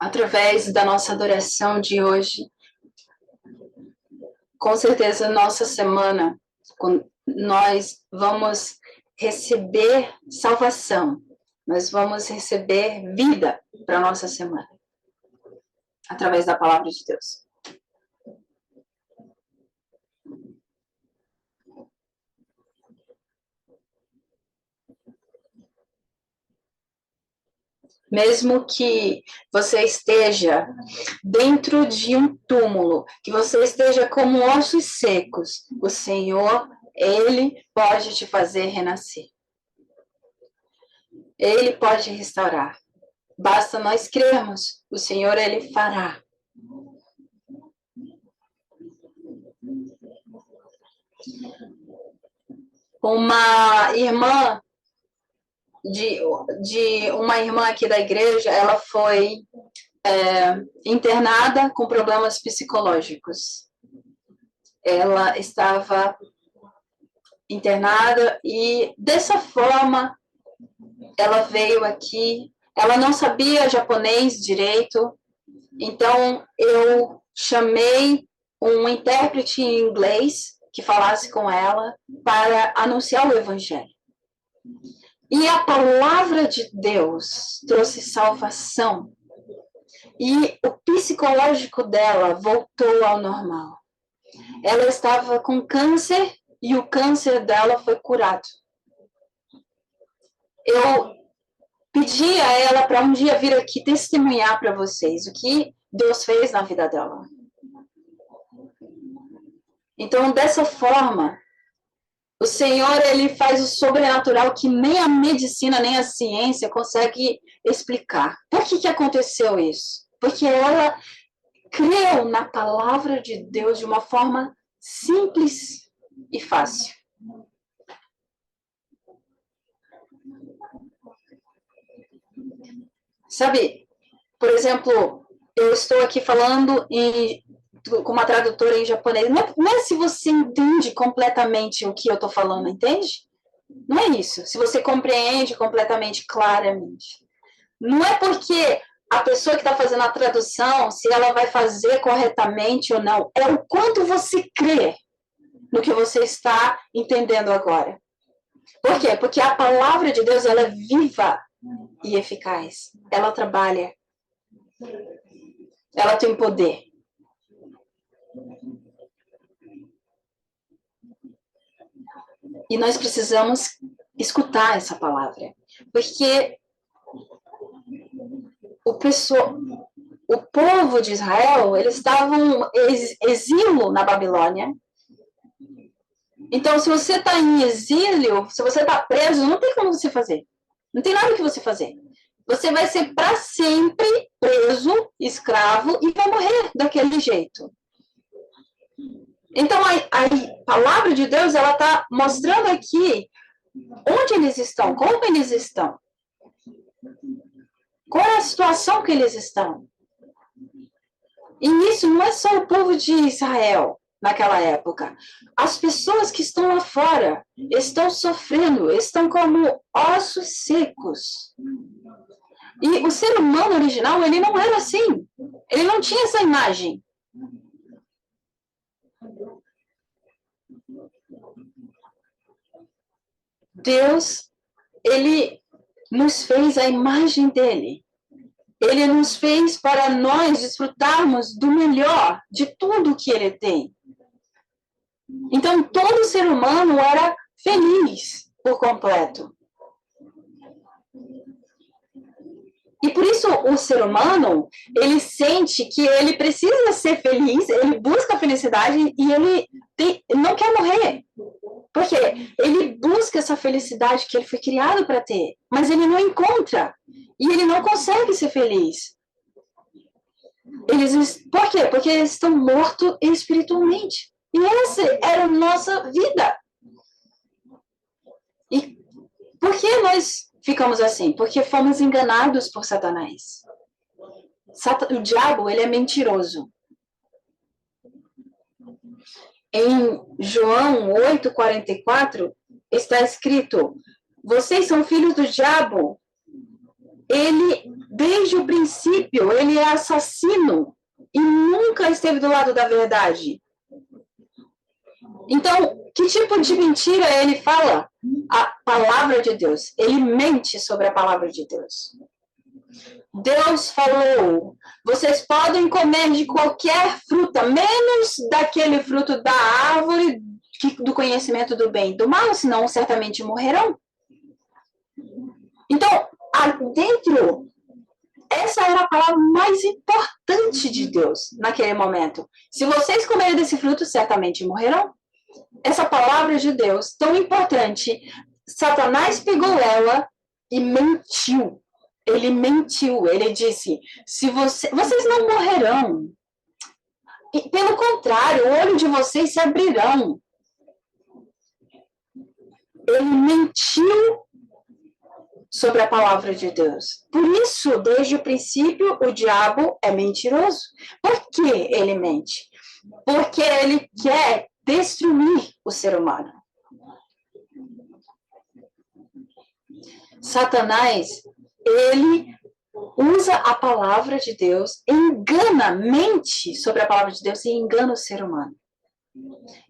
através da nossa adoração de hoje, com certeza nossa semana, nós vamos receber salvação, nós vamos receber vida para a nossa semana, através da palavra de Deus. Mesmo que você esteja dentro de um túmulo, que você esteja como ossos secos, o Senhor, Ele pode te fazer renascer. Ele pode restaurar. Basta nós crermos, o Senhor, Ele fará. Uma irmã uma irmã aqui da igreja, ela foi internada com problemas psicológicos. Ela estava internada e dessa forma ela veio aqui. Ela não sabia japonês direito, então eu chamei um intérprete em inglês que falasse com ela para anunciar o evangelho. E a palavra de Deus trouxe salvação. E o psicológico dela voltou ao normal. Ela estava com câncer e o câncer dela foi curado. Eu pedi a ela para um dia vir aqui testemunhar para vocês o que Deus fez na vida dela. Então, dessa forma, o Senhor, Ele faz o sobrenatural que nem a medicina, nem a ciência consegue explicar. Por que aconteceu isso? Porque ela creu na palavra de Deus de uma forma simples e fácil. Sabe, por exemplo, eu estou aqui falando com uma tradutora em japonês. Não é se você entende completamente o que eu estou falando, entende? Não é isso. Se você compreende completamente, claramente. Não é porque a pessoa que está fazendo a tradução, se ela vai fazer corretamente ou não. É o quanto você crê no que você está entendendo agora. Por quê? Porque a palavra de Deus, ela é viva e eficaz. Ela trabalha. Ela tem poder. E nós precisamos escutar essa palavra. Porque o povo de Israel, eles estavam em exílio na Babilônia. Então, se você está em exílio, se você está preso, não tem como você fazer. Não tem nada que você fazer. Você vai ser para sempre preso, escravo, e vai morrer daquele jeito. Então, a palavra de Deus, ela está mostrando aqui onde eles estão, como eles estão. Qual é a situação que eles estão. E isso não é só o povo de Israel naquela época. As pessoas que estão lá fora estão sofrendo, estão como ossos secos. E o ser humano original, ele não era assim. Ele não tinha essa imagem. Deus, Ele nos fez a imagem dele. Ele nos fez para nós desfrutarmos do melhor, de tudo que ele tem. Então, todo ser humano era feliz por completo. E por isso o ser humano, ele sente que ele precisa ser feliz, ele busca a felicidade e ele não quer morrer. Porque ele busca essa felicidade que ele foi criado para ter, mas ele não encontra. E ele não consegue ser feliz. Por quê? Porque eles estão mortos espiritualmente. E essa era a nossa vida. E por que nós ficamos assim? Porque fomos enganados por Satanás. O diabo, ele é mentiroso. Em João 8,44, está escrito: vocês são filhos do diabo. Ele Desde o princípio, ele é assassino e nunca esteve do lado da verdade. Então, que tipo de mentira ele fala? A palavra de Deus. Ele mente sobre a palavra de Deus. Deus falou, vocês podem comer de qualquer fruta, menos daquele fruto da árvore do conhecimento do bem e do mal, senão certamente morrerão. Então, dentro, essa era a palavra mais importante de Deus naquele momento. Se vocês comerem desse fruto, certamente morrerão. Essa palavra de Deus, tão importante, Satanás pegou ela e mentiu. Ele mentiu, ele disse, vocês não morrerão. E, pelo contrário, o olho de vocês se abrirão. Ele mentiu sobre a palavra de Deus. Por isso, desde o princípio, o diabo é mentiroso. Por que ele mente? Porque ele quer destruir o ser humano. Satanás, ele usa a palavra de Deus, engana, mente sobre a palavra de Deus e engana o ser humano.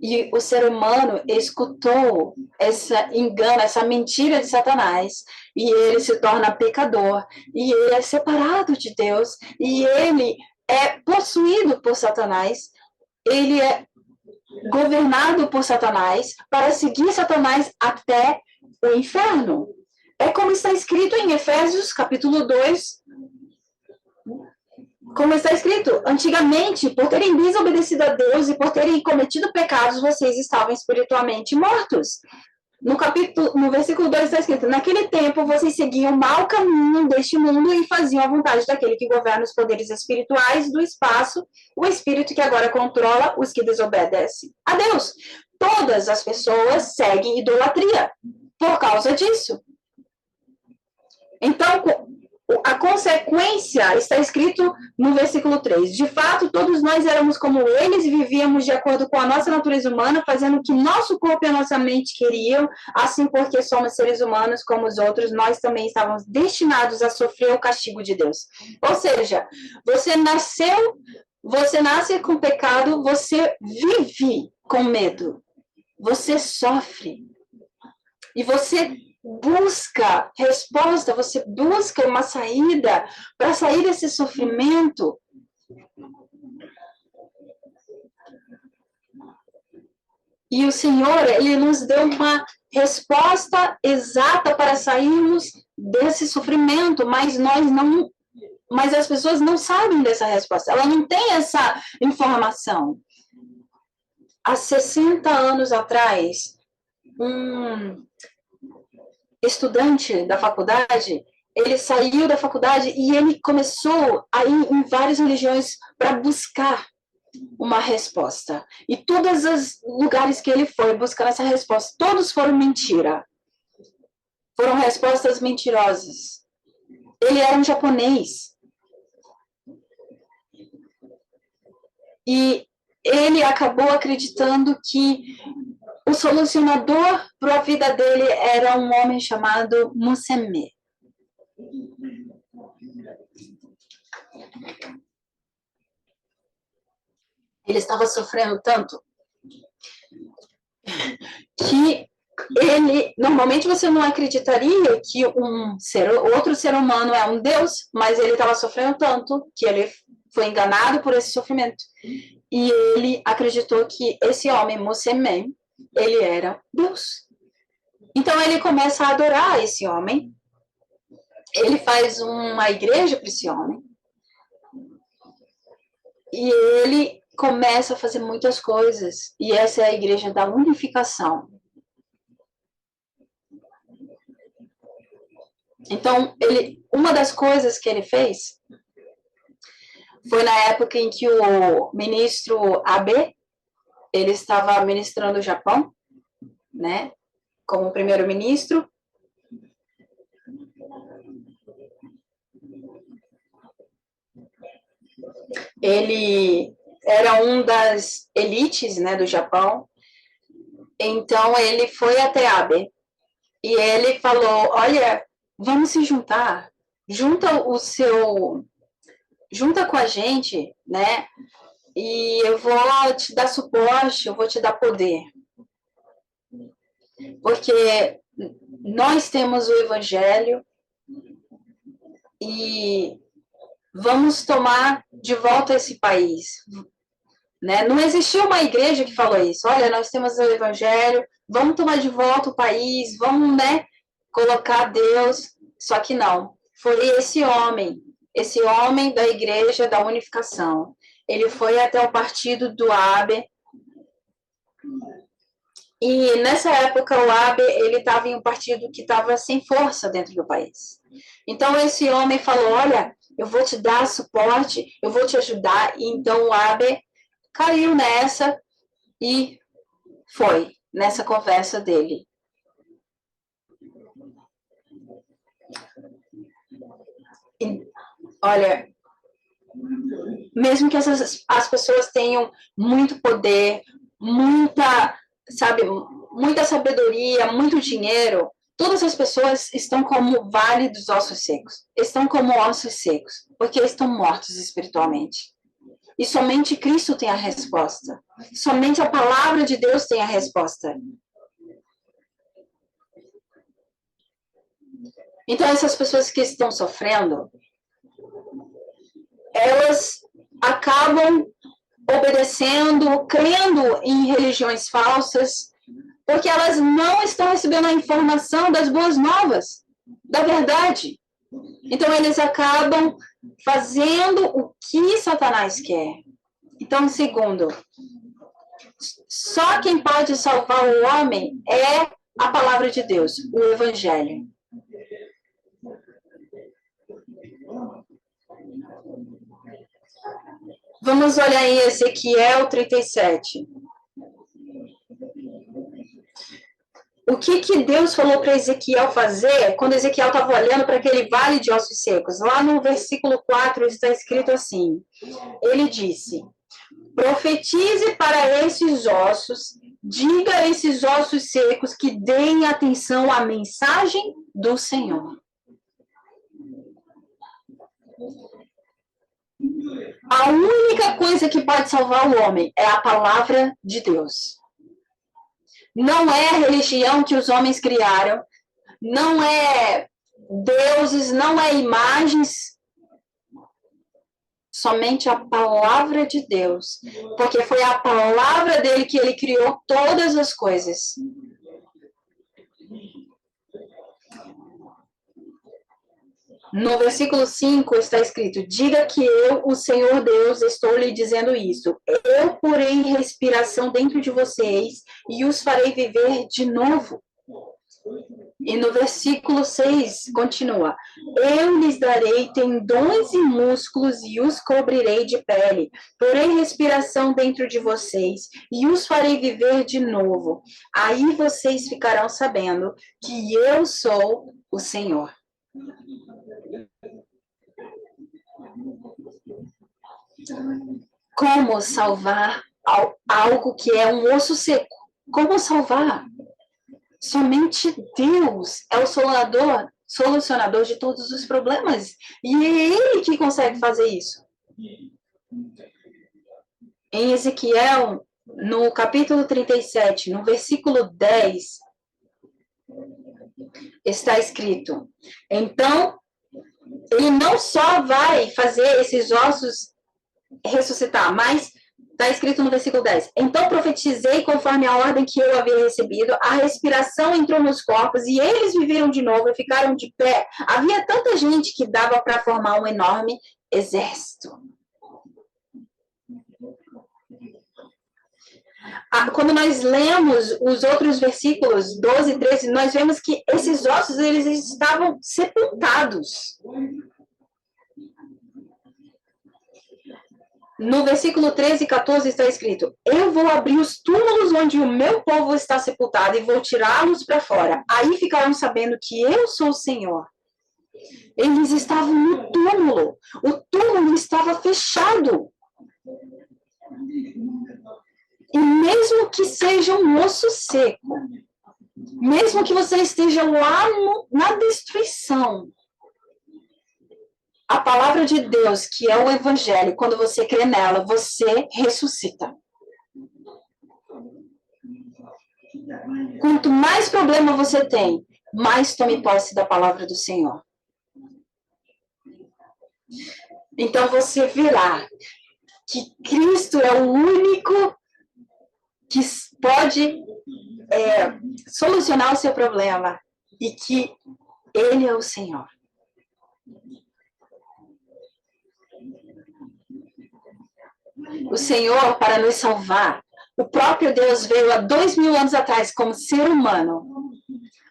E o ser humano escutou essa engano, essa mentira de Satanás, e ele se torna pecador, e ele é separado de Deus, e ele é possuído por Satanás, ele é governado por Satanás para seguir Satanás até o inferno. É como está escrito em Efésios, capítulo 2, como está escrito, antigamente, por terem desobedecido a Deus e por terem cometido pecados, vocês estavam espiritualmente mortos. No versículo 2 está escrito, naquele tempo vocês seguiam o mau caminho deste mundo e faziam a vontade daquele que governa os poderes espirituais do espaço, o espírito que agora controla os que desobedecem a Deus. Todas as pessoas seguem idolatria por causa disso. Então, a consequência está escrito no versículo 3. De fato, todos nós éramos como eles e vivíamos de acordo com a nossa natureza humana, fazendo o que nosso corpo e a nossa mente queriam. Assim, porque somos seres humanos como os outros, nós também estávamos destinados a sofrer o castigo de Deus. Ou seja, você nasce com pecado, você vive com medo. Você sofre. E você busca resposta, você busca uma saída para sair desse sofrimento. E o Senhor, Ele nos deu uma resposta exata para sairmos desse sofrimento, mas as pessoas não sabem dessa resposta, ela não tem essa informação. Há 60 anos atrás, estudante da faculdade, ele saiu da faculdade e ele começou a ir em várias religiões para buscar uma resposta. E todos os lugares que ele foi buscar essa resposta, todos foram mentira. Foram respostas mentirosas. Ele era um japonês. E ele acabou acreditando que o solucionador para a vida dele era um homem chamado Musemé. Ele estava sofrendo tanto que normalmente você não acreditaria que outro ser humano é um Deus, mas ele estava sofrendo tanto que ele foi enganado por esse sofrimento. E ele acreditou que esse homem, Musemé, ele era Deus. Então ele começa a adorar esse homem. Ele faz uma igreja para esse homem. E ele começa a fazer muitas coisas. E essa é a igreja da unificação. Então, uma das coisas que ele fez foi na época em que o ministro Abe, ele estava ministrando o Japão, né, como primeiro-ministro. Ele era um das elites, né, do Japão. Então, ele foi até Abe e ele falou, olha, vamos se juntar, junta com a gente, né? E eu vou te dar suporte, eu vou te dar poder. Porque nós temos o Evangelho e vamos tomar de volta esse país. Né? Não existiu uma igreja que falou isso. Olha, nós temos o Evangelho, vamos tomar de volta o país, vamos, né, colocar Deus. Só que não. Foi esse homem da igreja da unificação. Ele foi até o partido do Abe. E nessa época o Abe, ele estava em um partido que estava sem força dentro do país. Então esse homem falou, olha, eu vou te dar suporte, eu vou te ajudar. E então o Abe caiu nessa e foi nessa conversa dele. E, olha, mesmo que as pessoas tenham muito poder, muita sabedoria, muito dinheiro, todas as pessoas estão como vale dos ossos secos. Estão como ossos secos, porque estão mortos espiritualmente. E somente Cristo tem a resposta. Somente a palavra de Deus tem a resposta. Então, essas pessoas que estão sofrendo, elas acabam obedecendo, crendo em religiões falsas, porque elas não estão recebendo a informação das boas novas, da verdade. Então, eles acabam fazendo o que Satanás quer. Então, segundo, só quem pode salvar o homem é a palavra de Deus, o Evangelho. Vamos olhar em Ezequiel 37. O que Deus falou para Ezequiel fazer quando Ezequiel estava olhando para aquele vale de ossos secos? Lá no versículo 4 está escrito assim. Ele disse, profetize para esses ossos, diga a esses ossos secos que deem atenção à mensagem do Senhor. A única coisa que pode salvar o homem é a palavra de Deus. Não é a religião que os homens criaram, não é deuses, não é imagens, somente a palavra de Deus, porque foi a palavra dele que ele criou todas as coisas. No versículo 5 está escrito, diga que eu, o Senhor Deus, estou lhe dizendo isso. Eu porei respiração dentro de vocês e os farei viver de novo. E no versículo 6 continua, eu lhes darei tendões e músculos e os cobrirei de pele. Porei respiração dentro de vocês e os farei viver de novo. Aí vocês ficarão sabendo que eu sou o Senhor. Como salvar algo que é um osso seco? Como salvar? Somente Deus é o solucionador de todos os problemas. E é Ele que consegue fazer isso. Em Ezequiel, no capítulo 37, no versículo 10, está escrito, então, Ele não só vai fazer esses ossos ressuscitar, mas está escrito no versículo 10. Então profetizei conforme a ordem que eu havia recebido, a respiração entrou nos corpos e eles viveram de novo e ficaram de pé. Havia tanta gente que dava para formar um enorme exército. Quando nós lemos os outros versículos 12 e 13, nós vemos que esses ossos eles estavam sepultados. No versículo 13 e 14 está escrito, eu vou abrir os túmulos onde o meu povo está sepultado e vou tirá-los para fora. Aí ficarão sabendo que eu sou o Senhor. Eles estavam no túmulo. O túmulo estava fechado. E mesmo que seja um osso seco, mesmo que você esteja lá na destruição, A palavra de Deus, que é o evangelho, quando você crê nela, você ressuscita. Quanto mais problema você tem, mais tome posse da palavra do Senhor. Então você verá que Cristo é o único que pode solucionar o seu problema e que Ele é o Senhor. O Senhor, para nos salvar, o próprio Deus veio há 2000 anos atrás como ser humano.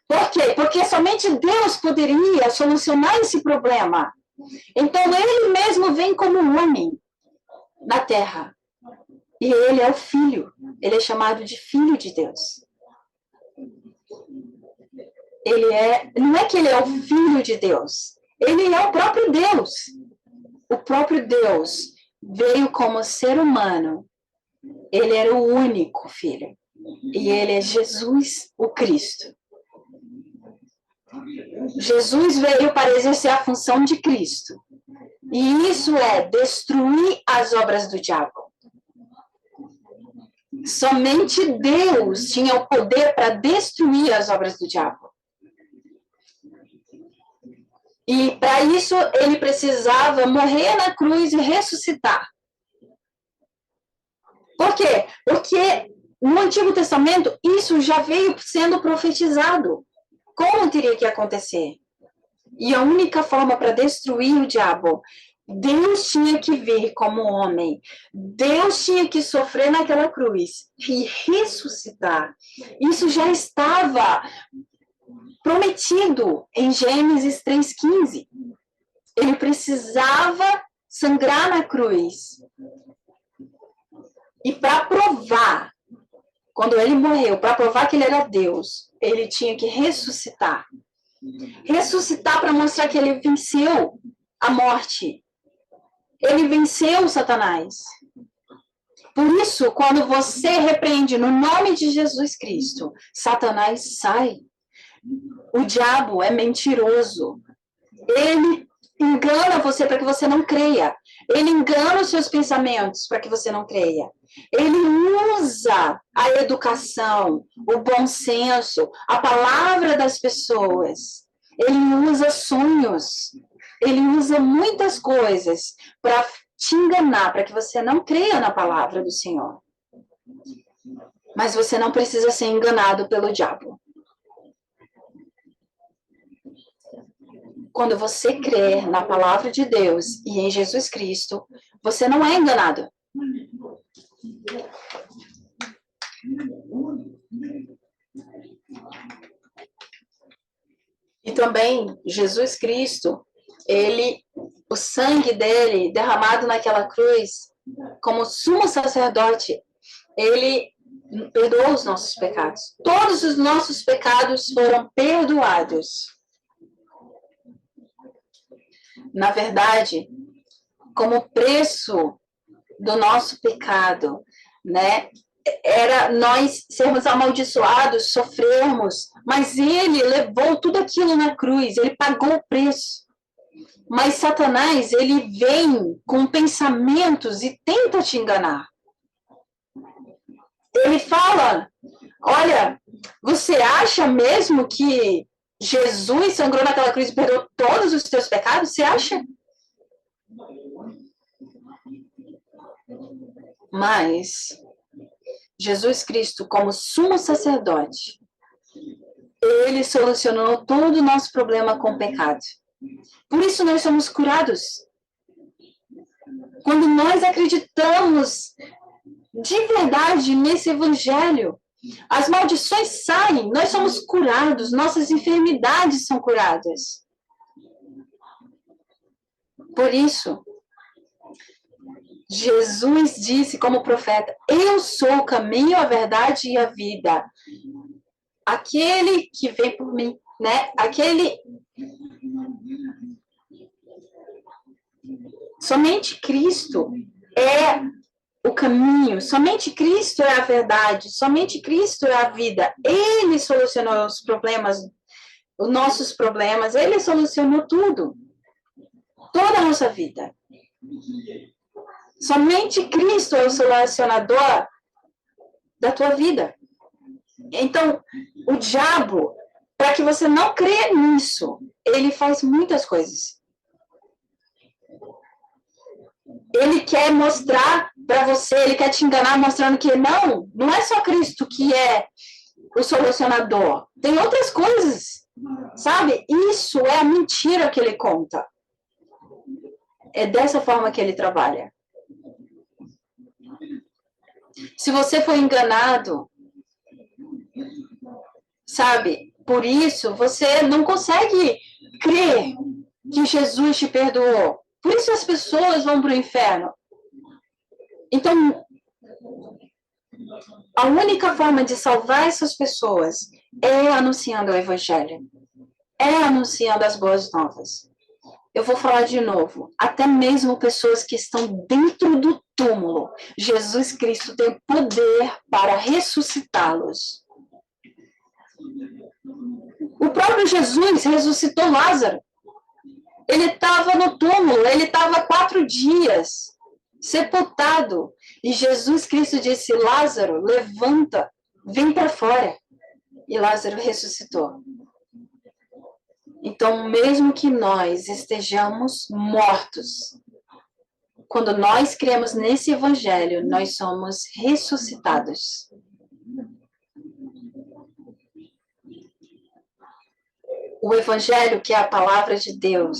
Por quê? Porque somente Deus poderia solucionar esse problema. Então, Ele mesmo vem como homem na Terra. E Ele é o Filho. Ele é chamado de Filho de Deus. Não é que Ele é o Filho de Deus. Ele é o próprio Deus. O próprio Deus veio como ser humano. Ele era o único Filho. E Ele é Jesus, o Cristo. Jesus veio para exercer a função de Cristo. E isso é destruir as obras do diabo. Somente Deus tinha o poder para destruir as obras do diabo. E para isso ele precisava morrer na cruz e ressuscitar. Por quê? Porque no Antigo Testamento isso já veio sendo profetizado. Como teria que acontecer? E a única forma para destruir o diabo, Deus tinha que vir como homem. Deus tinha que sofrer naquela cruz e ressuscitar. Isso já estava prometido em Gênesis 3,15. Ele precisava sangrar na cruz. E para provar, quando ele morreu, para provar que ele era Deus, ele tinha que ressuscitar. Ressuscitar para mostrar que ele venceu a morte. Ele venceu Satanás. Por isso, quando você repreende no nome de Jesus Cristo, Satanás sai. O diabo é mentiroso. Ele engana você para que você não creia. Ele engana os seus pensamentos para que você não creia. Ele usa a educação, o bom senso, a palavra das pessoas. Ele usa sonhos. Ele usa muitas coisas para te enganar, para que você não creia na palavra do Senhor. Mas você não precisa ser enganado pelo diabo. Quando você crê na palavra de Deus e em Jesus Cristo, você não é enganado. E também, Jesus Cristo, o sangue dele derramado naquela cruz, como sumo sacerdote, ele perdoou os nossos pecados. Todos os nossos pecados foram perdoados. Na verdade, como preço do nosso pecado, né? Era nós sermos amaldiçoados, sofrermos, mas ele levou tudo aquilo na cruz, ele pagou o preço. Mas Satanás, ele vem com pensamentos e tenta te enganar. Ele fala, olha, você acha mesmo que Jesus sangrou naquela cruz e perdoou todos os teus pecados? Você acha? Mas Jesus Cristo, como sumo sacerdote, ele solucionou todo o nosso problema com o pecado. Por isso nós somos curados. Quando nós acreditamos de verdade nesse evangelho, as maldições saem, nós somos curados, nossas enfermidades são curadas. Por isso, Jesus disse como profeta, eu sou o caminho, a verdade e a vida. Aquele que vem por mim, né? Somente Cristo é o caminho, somente Cristo é a verdade, somente Cristo é a vida. Ele solucionou os problemas, os nossos problemas, ele solucionou tudo. Toda a nossa vida. Somente Cristo é o solucionador da tua vida. Então, o diabo, para que você não creia nisso, ele faz muitas coisas. Ele quer mostrar para você, ele quer te enganar mostrando que não é só Cristo que é o solucionador. Tem outras coisas, sabe? Isso é a mentira que ele conta. É dessa forma que ele trabalha. Se você foi enganado, sabe? Por isso, você não consegue crer que Jesus te perdoou. Por isso as pessoas vão para o inferno. Então, a única forma de salvar essas pessoas é anunciando o Evangelho. É anunciando as boas novas. Eu vou falar de novo. Até mesmo pessoas que estão dentro do túmulo, Jesus Cristo tem poder para ressuscitá-los. O próprio Jesus ressuscitou Lázaro. Ele estava no túmulo, ele estava 4 dias sepultado. E Jesus Cristo disse, Lázaro, levanta, vem para fora. E Lázaro ressuscitou. Então, mesmo que nós estejamos mortos, quando nós cremos nesse evangelho, nós somos ressuscitados. O evangelho, que é a palavra de Deus,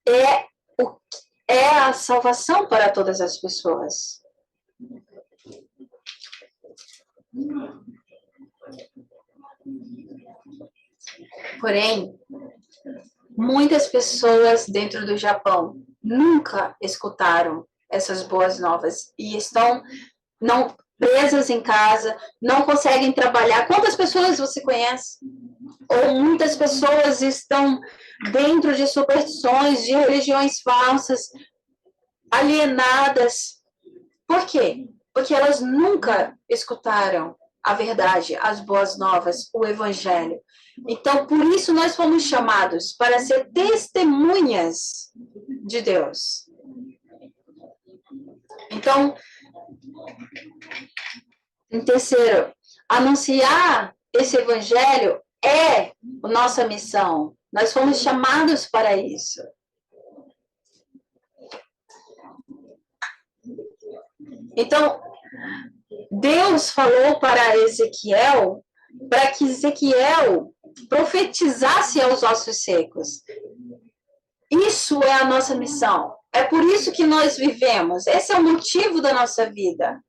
é a salvação para todas as pessoas. Porém, muitas pessoas dentro do Japão nunca escutaram essas boas novas e estão presas em casa, não conseguem trabalhar. Quantas pessoas você conhece? Ou muitas pessoas estão dentro de superstições, de religiões falsas, alienadas. Por quê? Porque elas nunca escutaram a verdade, as boas novas, o evangelho. Então, por isso nós fomos chamados para ser testemunhas de Deus. Então, em terceiro, anunciar esse evangelho é a nossa missão. Nós fomos chamados para isso. Então, Deus falou para Ezequiel, para que Ezequiel profetizasse aos ossos secos. Isso é a nossa missão. É por isso que nós vivemos. Esse é o motivo da nossa vida.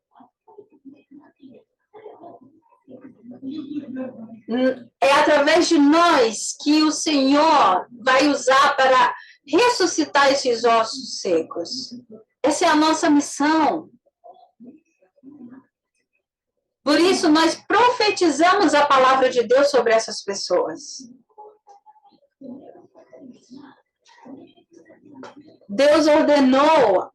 É através de nós que o Senhor vai usar para ressuscitar esses ossos secos. Essa é a nossa missão. Por isso, nós profetizamos a palavra de Deus sobre essas pessoas. Deus ordenou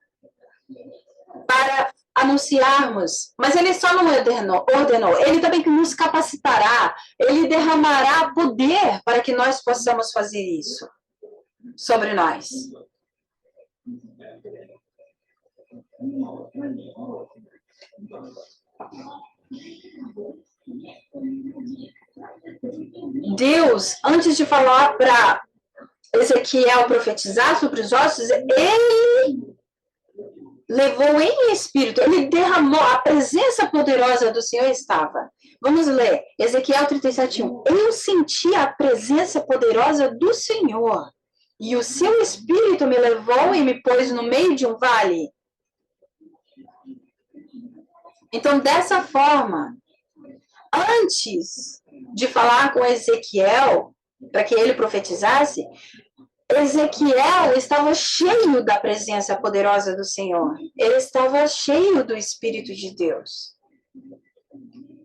para anunciarmos, mas ele só não ordenou, ele também nos capacitará, ele derramará poder para que nós possamos fazer isso sobre nós. Deus, antes de falar para Ezequiel profetizar sobre os ossos, ele levou em espírito, ele derramou, a presença poderosa do Senhor estava. Vamos ler, Ezequiel 37:1. Eu senti a presença poderosa do Senhor, e o seu espírito me levou e me pôs no meio de um vale. Então, dessa forma, antes de falar com Ezequiel, para que ele profetizasse, Ezequiel estava cheio da presença poderosa do Senhor. Ele estava cheio do Espírito de Deus.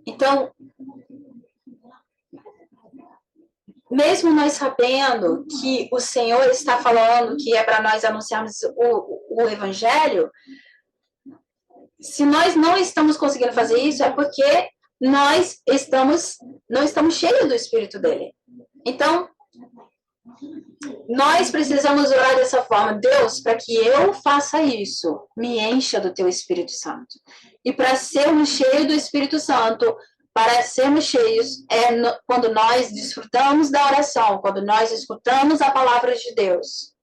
Então, mesmo nós sabendo que o Senhor está falando que é para nós anunciarmos o Evangelho, se nós não estamos conseguindo fazer isso, é porque nós não estamos cheios do Espírito dele. Então, Nós precisamos orar dessa forma. Deus, para que eu faça isso, me encha do teu Espírito Santo. E para sermos cheios do Espírito Santo, para sermos cheios, quando nós desfrutamos da oração, quando nós escutamos a palavra de Deus.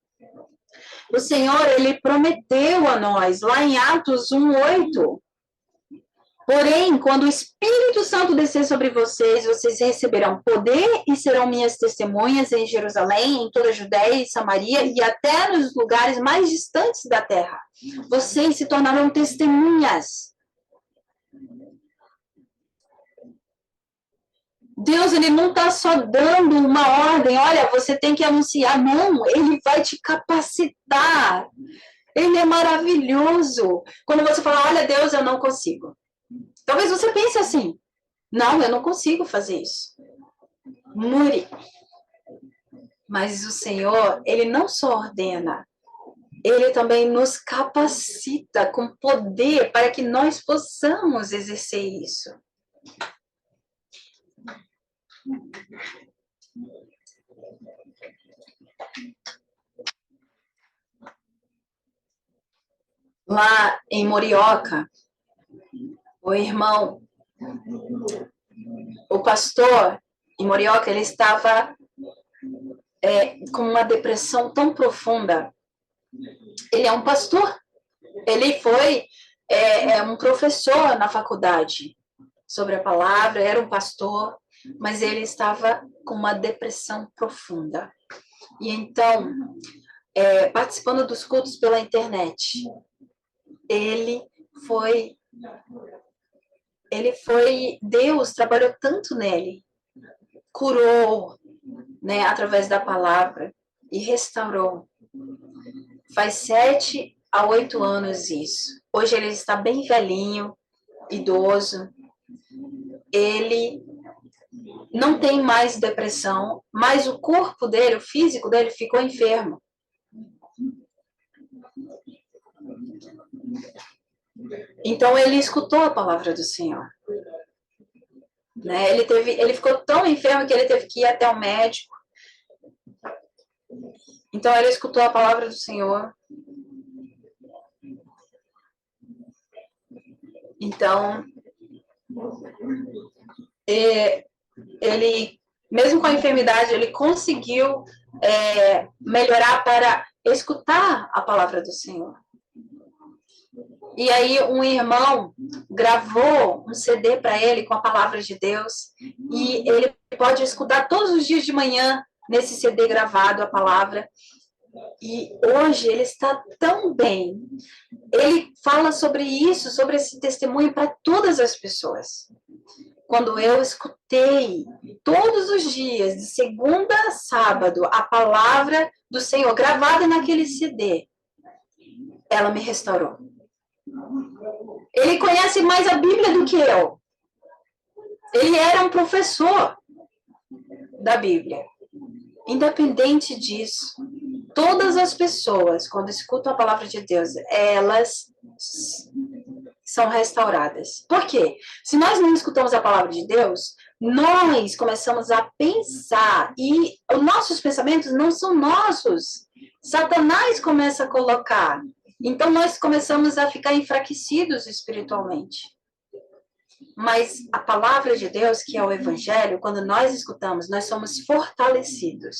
O Senhor, Ele prometeu a nós, lá em Atos 1:8, porém, quando o Espírito Santo descer sobre vocês, vocês receberão poder e serão minhas testemunhas em Jerusalém, em toda a Judéia e Samaria e até nos lugares mais distantes da terra. Vocês se tornarão testemunhas. Deus, Ele não está só dando uma ordem, olha, você tem que anunciar. Não, Ele vai te capacitar. Ele é maravilhoso. Quando você fala, olha, Deus, eu não consigo. Talvez você pense assim, não, eu não consigo fazer isso. Muri. Mas o Senhor, Ele não só ordena, Ele também nos capacita com poder para que nós possamos exercer isso. Lá em Morioka, o pastor em Morioka, ele estava com uma depressão tão profunda. Ele é um pastor. Ele foi um professor na faculdade sobre a palavra, era um pastor, mas ele estava com uma depressão profunda. E então, participando dos cultos pela internet, Deus trabalhou tanto nele, curou, né, através da palavra e restaurou. Faz 7 a 8 anos isso. Hoje ele está bem velhinho, idoso. Ele não tem mais depressão, mas o corpo dele, o físico dele ficou enfermo. Então ele escutou a palavra do Senhor. Né? Ele ficou tão enfermo que ele teve que ir até o médico. Então ele escutou a palavra do Senhor. Então ele, mesmo com a enfermidade, ele conseguiu melhorar para escutar a palavra do Senhor. E aí um irmão gravou um CD para ele com a palavra de Deus e ele pode escutar todos os dias de manhã nesse CD gravado a palavra. E hoje ele está tão bem. Ele fala sobre isso, sobre esse testemunho para todas as pessoas. Quando eu escutei todos os dias, de segunda a sábado, a palavra do Senhor gravada naquele CD, ela me restaurou. Ele conhece mais a Bíblia do que eu. Ele era um professor da Bíblia. Independente disso, todas as pessoas, quando escutam a palavra de Deus, elas são restauradas. Por quê? Se nós não escutamos a palavra de Deus, nós começamos a pensar e os nossos pensamentos não são nossos. Satanás começa a colocar. Então, nós começamos a ficar enfraquecidos espiritualmente. Mas a palavra de Deus, que é o Evangelho, quando nós escutamos, nós somos fortalecidos.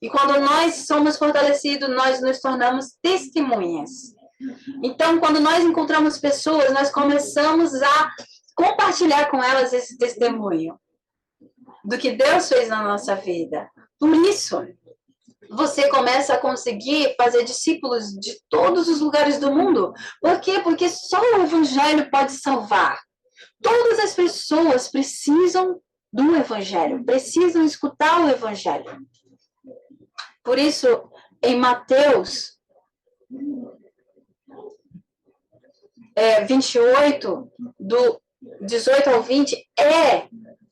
E quando nós somos fortalecidos, nós nos tornamos testemunhas. Então, quando nós encontramos pessoas, nós começamos a compartilhar com elas esse testemunho do que Deus fez na nossa vida. Por isso, você começa a conseguir fazer discípulos de todos os lugares do mundo. Por quê? Porque só o Evangelho pode salvar. Todas as pessoas precisam do Evangelho, precisam escutar o Evangelho. Por isso, em Mateus 28, do 18 ao 20, é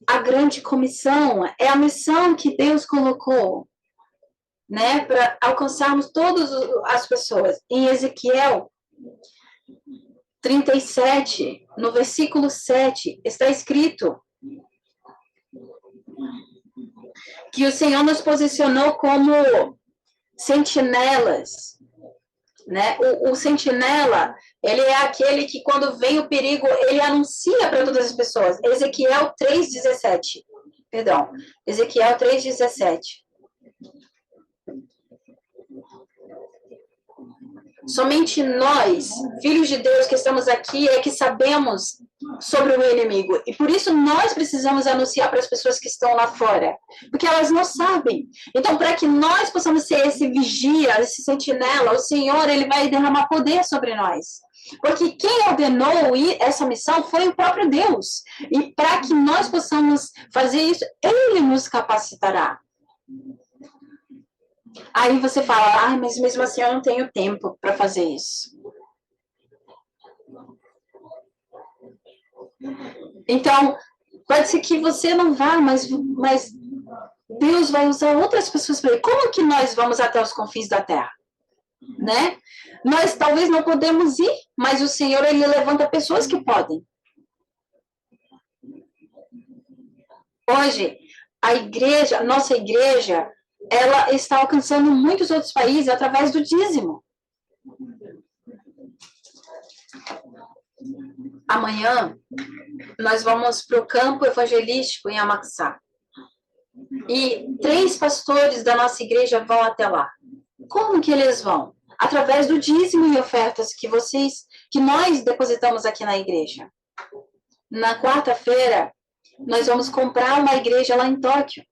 a grande comissão, é a missão que Deus colocou, né, para alcançarmos todas as pessoas. Em Ezequiel 37, no versículo 7, está escrito: que o Senhor nos posicionou como sentinelas, né? O sentinela, ele é aquele que quando vem o perigo, ele anuncia para todas as pessoas. Ezequiel 3:17. Perdão, Ezequiel 3:17. Somente nós, filhos de Deus que estamos aqui, é que sabemos sobre o inimigo. E por isso nós precisamos anunciar para as pessoas que estão lá fora. Porque elas não sabem. Então, para que nós possamos ser esse vigia, esse sentinela, o Senhor, ele vai derramar poder sobre nós. Porque quem ordenou essa missão foi o próprio Deus. E para que nós possamos fazer isso, Ele nos capacitará. Aí você fala, mas mesmo assim eu não tenho tempo para fazer isso. Então, pode ser que você não vá, mas Deus vai usar outras pessoas para ir. Como que nós vamos até os confins da terra? Né? Nós talvez não podemos ir, mas o Senhor, ele levanta pessoas que podem. Hoje, a nossa igreja, ela está alcançando muitos outros países através do dízimo. Amanhã, nós vamos para o campo evangelístico em Amaxá. E 3 pastores da nossa igreja vão até lá. Como que eles vão? Através do dízimo e ofertas que nós depositamos aqui na igreja. Na quarta-feira, nós vamos comprar uma igreja lá em Tóquio.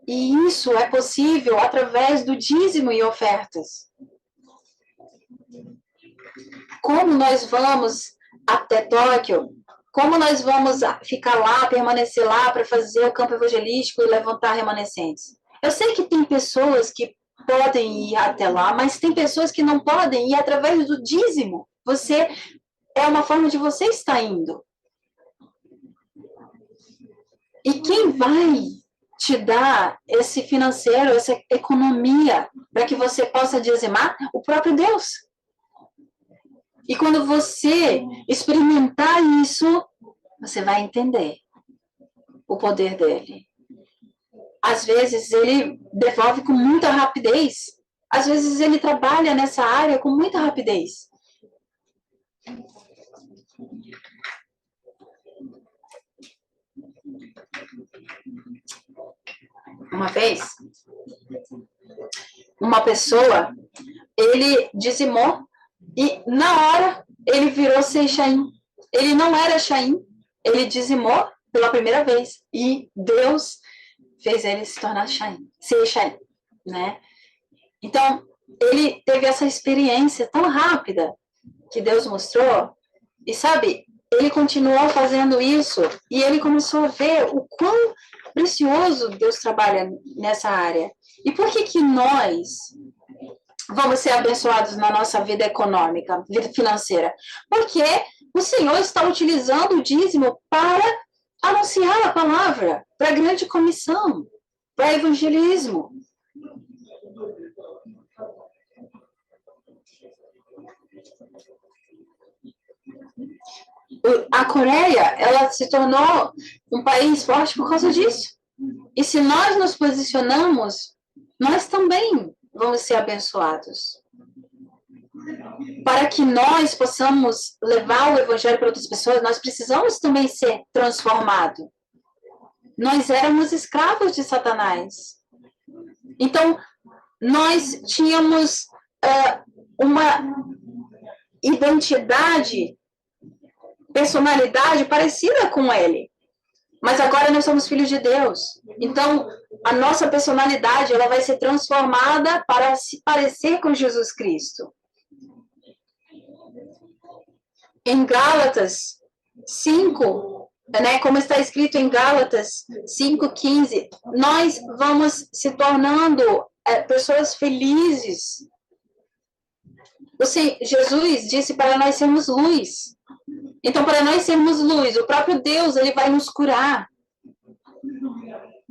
E isso é possível através do dízimo e ofertas. Como nós vamos até Tóquio? Como nós vamos ficar lá, permanecer lá para fazer o campo evangelístico e levantar remanescentes? Eu sei que tem pessoas que podem ir até lá, mas tem pessoas que não podem ir através do dízimo. É uma forma de você estar indo. E quem vai te dar esse financeiro, essa economia, para que você possa dizimar? O próprio Deus. E quando você experimentar isso, você vai entender o poder dele. Às vezes ele devolve com muita rapidez. Às vezes ele trabalha nessa área com muita rapidez. Uma vez, uma pessoa, ele dizimou e na hora ele virou ser Chaim. Ele não era Chaim, ele dizimou pela primeira vez e Deus fez ele se tornar Chaim, ser Chaim, né? Então, ele teve essa experiência tão rápida que Deus mostrou e sabe, ele continuou fazendo isso e ele começou a ver o quão precioso Deus trabalha nessa área. E por que nós vamos ser abençoados na nossa vida econômica, vida financeira? Porque o Senhor está utilizando o dízimo para anunciar a palavra, para a grande comissão, para evangelismo. A Coreia, ela se tornou um país forte por causa disso. E se nós nos posicionamos, nós também vamos ser abençoados. Para que nós possamos levar o evangelho para outras pessoas, nós precisamos também ser transformados. Nós éramos escravos de Satanás. Então, nós tínhamos uma identidade, personalidade parecida com ele. Mas agora nós somos filhos de Deus. Então, a nossa personalidade ela vai ser transformada para se parecer com Jesus Cristo. Em Gálatas 5, né, como está escrito em Gálatas 5:15, nós vamos se tornando pessoas felizes. Jesus disse para nós sermos luz. Então, para nós sermos luz, o próprio Deus ele vai nos curar.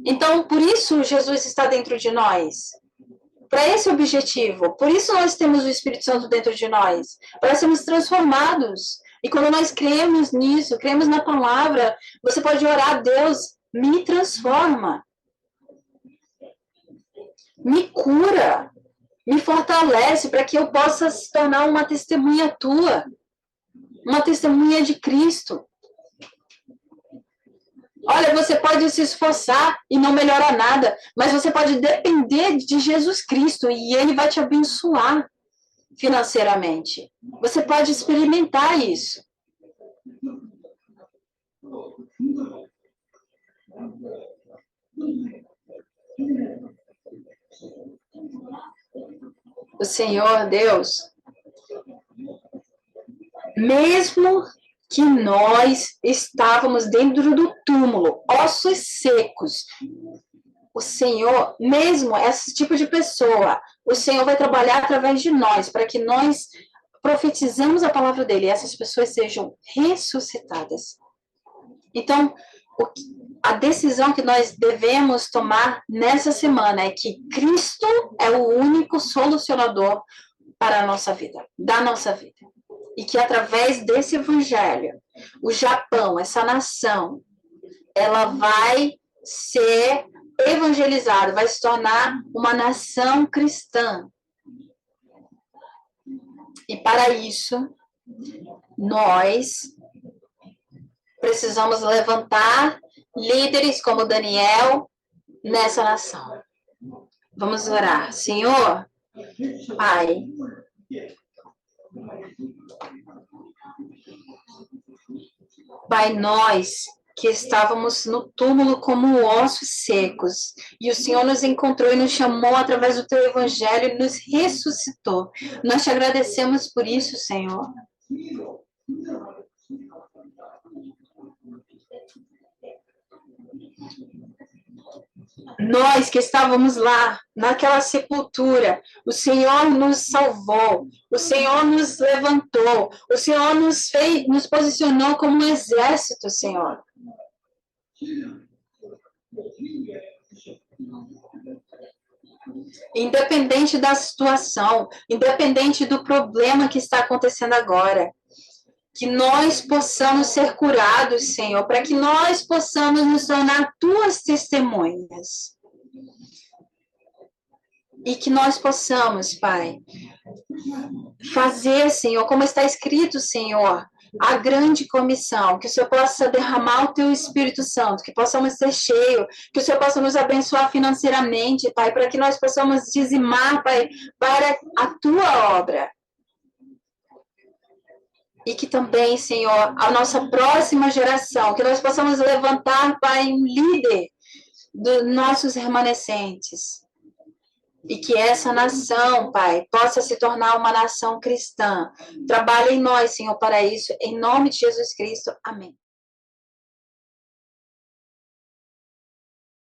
Então, por isso Jesus está dentro de nós. Para esse objetivo. Por isso nós temos o Espírito Santo dentro de nós. Para sermos transformados. E quando nós cremos nisso, cremos na palavra, você pode orar, Deus, me transforma. Me cura, me fortalece para que eu possa se tornar uma testemunha tua, uma testemunha de Cristo. Olha, você pode se esforçar e não melhorar nada, mas você pode depender de Jesus Cristo e Ele vai te abençoar financeiramente. Você pode experimentar isso. O Senhor Deus, mesmo que nós estávamos dentro do túmulo, ossos secos, o Senhor, mesmo esse tipo de pessoa, o Senhor vai trabalhar através de nós, para que nós profetizamos a palavra dele e essas pessoas sejam ressuscitadas. Então, a decisão que nós devemos tomar nessa semana é que Cristo é o único solucionador para a nossa vida, da nossa vida. E que através desse evangelho, o Japão, essa nação, ela vai ser evangelizada, vai se tornar uma nação cristã. E para isso, nós precisamos levantar líderes como Daniel nessa nação. Vamos orar. Senhor, Pai, Pai, nós que estávamos no túmulo como ossos secos, e o Senhor nos encontrou e nos chamou através do teu evangelho e nos ressuscitou. Nós te agradecemos por isso, Senhor. Nós que estávamos lá, naquela sepultura, o Senhor nos salvou, o Senhor nos levantou, o Senhor nos posicionou como um exército, Senhor. Independente da situação, independente do problema que está acontecendo agora, que nós possamos ser curados, Senhor, para que nós possamos nos tornar tuas testemunhas. E que nós possamos, Pai, fazer, Senhor, como está escrito, Senhor, a grande comissão, que o Senhor possa derramar o teu Espírito Santo, que possamos ser cheios, que o Senhor possa nos abençoar financeiramente, Pai, para que nós possamos dizimar, Pai, para a tua obra. E que também, Senhor, a nossa próxima geração, que nós possamos levantar, Pai, um líder dos nossos remanescentes. E que essa nação, Pai, possa se tornar uma nação cristã. Trabalhe em nós, Senhor, para isso. Em nome de Jesus Cristo. Amém.